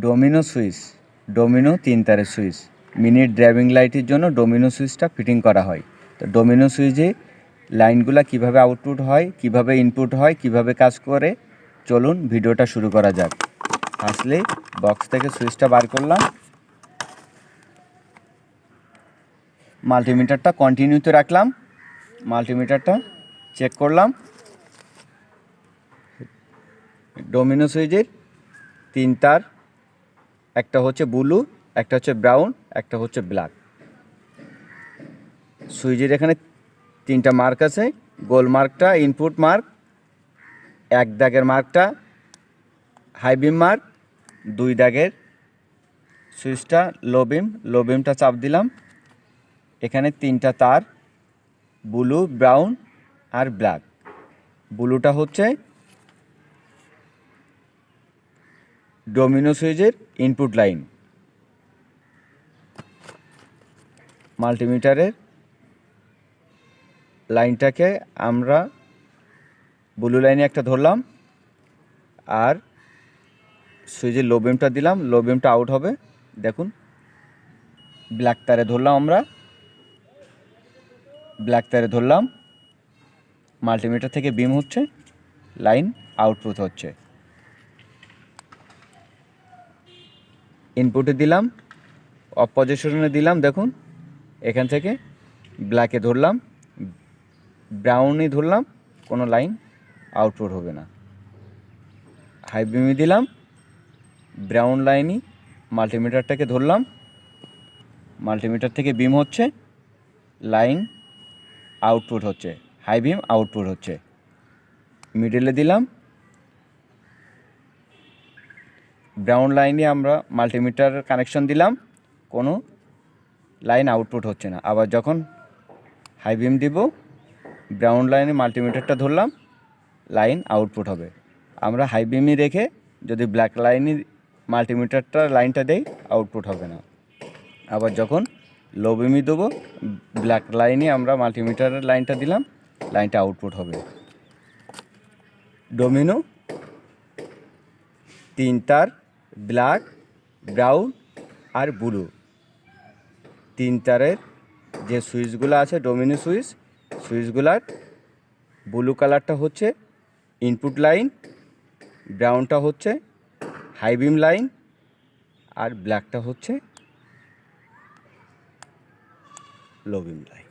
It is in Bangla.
ডোমিনো সুইচ, ডোমিনো 3 তারের সুইচ। মিনিট ড্রাইভিং লাইটের জন্য ডোমিনো সুইচটা ফিটিং করা হয়। তো ডোমিনো সুইচে লাইনগুলো কিভাবে আউটপুট হয়, কিভাবে ইনপুট হয়, কিভাবে কাজ করে, চলুন ভিডিওটা শুরু করা যাক। আসলে বক্স থেকে সুইচটা বার করলাম, মাল্টিমিটারটা কন্টিনিউতে রাখলাম, মাল্টিমিটারটা চেক করলাম। ডোমিনো সুইচের 3 তার, একটা হচ্ছে ব্লু, একটা হচ্ছে ব্রাউন, একটা হচ্ছে ব্ল্যাক। সুইচের এখানে 3টা মার্ক আছে। গোল মার্কটা ইনপুট মার্ক, 1 দাগের মার্কটা হাই বিম মার্ক, 2 দাগের সুইচটা লো বিম। লো বিমটা চাপ দিলাম। এখানে 3টা তার, ব্লু, ব্রাউন আর ব্ল্যাক। ব্লুটা হচ্ছে ডোমিনো সুইচের ইনপুট লাইন। মাল্টিমিটারের লাইনটাকে আমরা ব্লু লাইনে একটা ধরলাম, আর সুইচের লো বিমটা দিলাম। লো বিমটা আউট হবে, দেখুন। ব্ল্যাক তারে ধরলাম, আমরা ব্ল্যাক তারে ধরলাম। মাল্টিমিটার থেকে বিম হচ্ছে, লাইন আউটপুট হচ্ছে। ইনপুটে দিলাম, অফ পজিশনে দিলাম, দেখুন। এখান থেকে ব্ল্যাকে ধরলাম, ব্রাউনে ধরলাম, কোনো লাইন আউটপুট হবে না। হাই বিমে দিলাম, ব্রাউন লাইনই মাল্টিমিটারটাকে ধরলাম, মাল্টিমিটার থেকে বিম হচ্ছে, লাইন আউটপুট হচ্ছে, হাই বিম আউটপুট হচ্ছে। মিডলে দিলাম, ব্রাউন লাইনে আমরা মাল্টিমিটার কানেকশন দিলাম, কোনো লাইন আউটপুট হচ্ছে না। আবার যখন হাই বিম দিব, ব্রাউন লাইনে মাল্টিমিটারটা ধরলাম, লাইন আউটপুট হবে। আমরা হাই বিমই রেখে যদি ব্ল্যাক লাইনে মাল্টিমিটারটা লাইনটা দেই, আউটপুট হবে না। আবার যখন লো বিমই দেবো, ব্ল্যাক লাইনে আমরা মাল্টিমিটারের লাইনটা দিলাম, লাইনটা আউটপুট হবে। ডোমিনো 3 তার, ব্ল্যাক, ব্রাউন আর ব্লু 3 তারের যে সুইচগুলো আছে ডোমিনো সুইচ, সুইচগুলার ব্লু কালারটা হচ্ছে ইনপুট লাইন, ব্রাউনটা হচ্ছে হাই বিম লাইন, আর ব্ল্যাকটা হচ্ছে লো বিম লাইন।